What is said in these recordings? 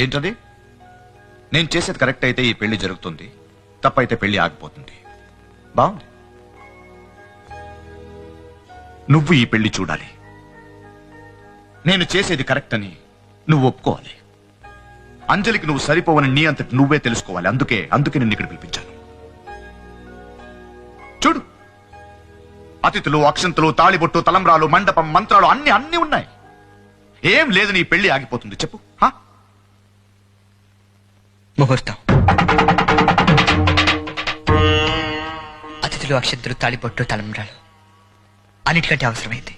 ఏంటది? నేను చేసేది కరెక్ట్ అయితే ఈ పెళ్లి జరుగుతుంది, తప్పైతే పెళ్లి ఆగిపోతుంది. బాగుంది. నువ్వు ఈ పెళ్లి చూడాలి. నేను చేసేది కరెక్ట్ అని నువ్వు ఒప్పుకోవాలి. అంజలికి నువ్వు సరిపోవని నీ అంతటి నువ్వే తెలుసుకోవాలి. అందుకే నిన్ను ఇక్కడ పిలిపించాను. చూడు, అతిథులు, అక్షంతులు, తాళిబొట్టు, తలంబ్రాలు, మండపం, మంత్రాలు అన్ని ఉన్నాయి. ఏం లేదు, నీ పెళ్లి ఆగిపోతుంది. చెప్పు. ముహూర్తం. అతిథులు, అక్షంతులు, తాళిబొట్టు, తలంబ్రాలు అన్నిటికంటే అవసరమైంది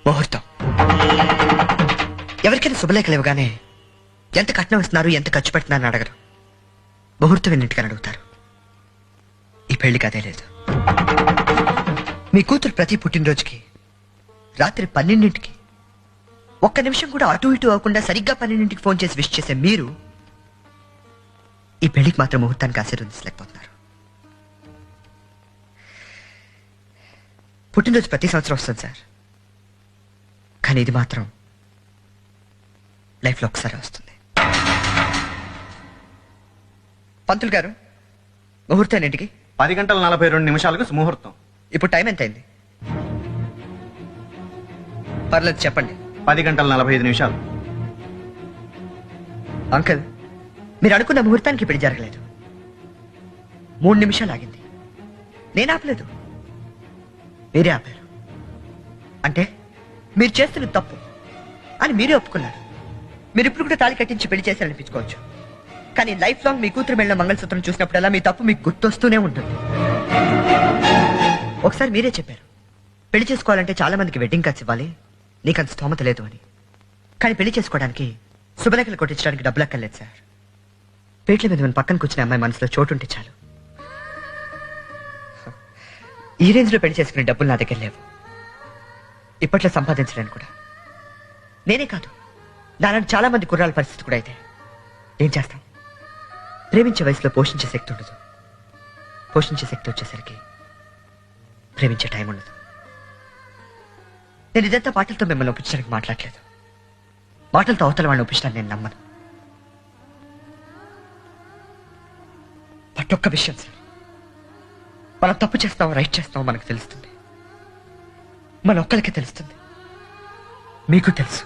ముహూర్తం. ఎవరికైనా శుభలేఖలు ఇవ్వగానే ఎంత కట్నం ఇస్తున్నారు, ఎంత ఖర్చు పెడుతున్నారని అడగరు. ముహూర్తం ఎన్నింటికని అడుగుతారు. ఈ పెళ్లికి అదే లేదు. మీ కూతురు ప్రతి పుట్టినరోజుకి రాత్రి 12ంటికి ఒక్క నిమిషం కూడా అటు ఇటు అవ్వకుండా సరిగ్గా 12ంటికి ఫోన్ చేసి విష్ చేసే మీరు ఈ పెళ్లికి మాత్రం ముహూర్తానికి ఆశీర్వదించలేకపోతున్నారు. పుట్టినరోజు ప్రతి సంవత్సరం వస్తుంది సార్, కానీ ఇది మాత్రం లైఫ్లో ఒకసారి వస్తుంది. పంతులు గారు, ముహూర్తం ఎన్నింటికి? 10:42 ముహూర్తం. ఇప్పుడు టైం ఎంత అయింది? పర్లేదు చెప్పండి. 10:45. అంకుల్, మీరు అనుకున్న ముహూర్తానికి పెళ్లి జరగలేదు. 3 నిమిషాలు ఆగింది. నేను ఆపలేదు, మీరే ఆపారు. అంటే మీరు చేస్తున్న తప్పు అని మీరే ఒప్పుకున్నారు. మీరు ఇప్పుడు కూడా తాళి కట్టించి పెళ్లి చేశారనిపించుకోవచ్చు, కానీ లైఫ్ లాంగ్ మీ కూతురు మెళ్ళ మంగళసూత్రం చూసినప్పుడల్లా మీ తప్పు మీకు గుర్తొస్తూనే ఉంటుంది. ఒకసారి మీరే చెప్పారు, పెళ్లి చేసుకోవాలంటే చాలా మందికి వెడ్డింగ్ కార్డ్స్ ఇవ్వాలి, నీకంత స్తోమత లేదు అని. కానీ పెళ్లి చేసుకోవడానికి శుభలేఖలు కొట్టించడానికి డబ్బులు అక్కర్లేదు సార్. పేట్ల మీద మన పక్కన కూర్చున్న అమ్మాయి మనసులో చోటు ఉంటే చాలు. ఈ రేంజ్ లో పెళ్లి చేసుకునే డబ్బులు నా దగ్గర లేవు, ఇప్పట్లో సంపాదించడానికి కూడా. నేనే కాదు, నాలాంటి చాలా మంది కుర్రాల పరిస్థితి కూడా అయితే ఏం చేస్తాం? ప్రేమించే వయసులో పోషించే శక్తి ఉండదు, పోషించే శక్తి వచ్చేసరికి ప్రేమించే టైం ఉండదు. నేను ఇదంతా మాటలతో మిమ్మల్ని ఒప్పించడానికి మాట్లాడలేదు. మాటలతో అవతల వాడిని ఒప్పించడానికి నేను నమ్మను. బట్ ఒక్క విషయం సార్, మనం తప్పు చేస్తామో రైట్ చేస్తామో మనకు తెలుస్తుంది. మన ఒక్కరికే తెలుస్తుంది, మీకు తెలుసు.